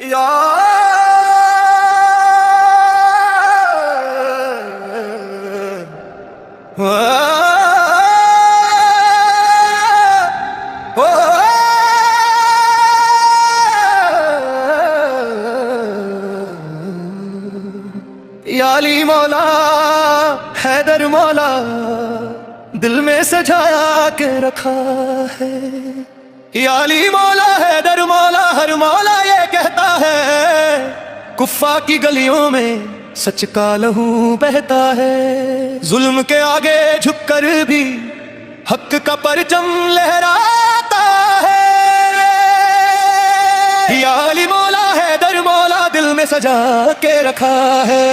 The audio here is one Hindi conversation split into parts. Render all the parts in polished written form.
या याली मौला हैदर मौला दिल में सजाया के रखा है। याली मौला हैदर मौला हर मौला ये कहता है, कुफ्फा की गलियों में सच का लहू बहता है। जुल्म के आगे झुककर भी हक का परचम लहराता है। याली मौला हैदर मौला दिल में सजा के रखा है।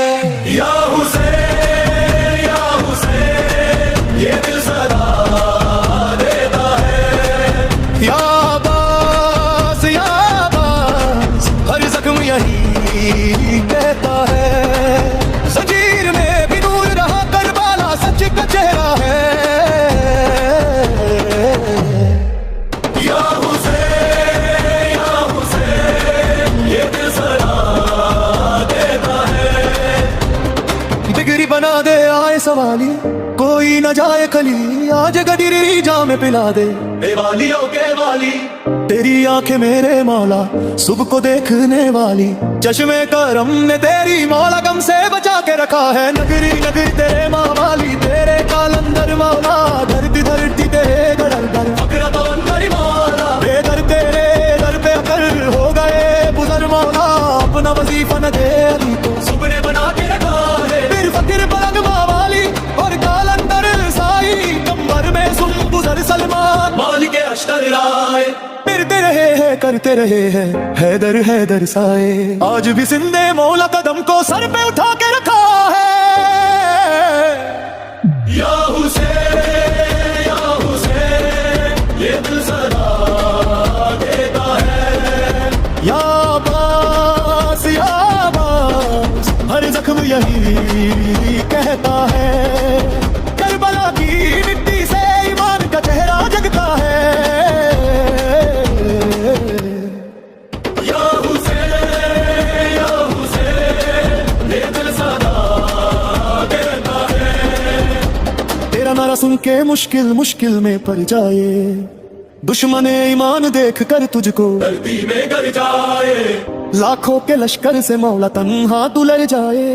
या हुसैन ये दिल सदा देता है। या अब्बास हर जख्म यही कहता है। जंजीर में भी नूर रहा करबला सच का चेहरा है। या हुसैन ये दिल सदा देता है। बिगड़ी बना दे आए सवाली कोई न जाए खली, आज गदरी जाम पिला दे वालियों के वाली। तेरी आंखें मेरे मौला सुबह को देखने वाली, चश्मे करम ने तेरी मौला गम से बचा के रखा है। नगरी नगरी तेरे माँ वाली तेरे कालंदर मौला, धरती धरती तेरे घर घर बेदर तेरे दर पे अकर हो गए बुजर मौला। अपना वजीफा न दे अली को सुपने बना के रखा है। फिर फकीर पलंग माँ वाली और कालंदर साई, कंबर में सुन गुजर सलमान मालिक अश्तर राय। फिरते रहे हैं करते रहे हैं हैदर हैदर साए। आज भी जिंदे मौला कदम को सर पे उठा के रखा है। या हुसैन ये दिल सदा देता है। या अब्बास हर जख्म यही कहता है। करबला की मिट्टी से ईमान का चेहरा जगता है। या हुसैन ये दिल सदा देता है। तेरा नारा सुन के मुश्किल मुश्किल में पड़ जाए, दुश्मन ईमान देख कर तुझको धरती में गर जाए। लाखों के लश्कर से मौला तन्हा दुलर जाए।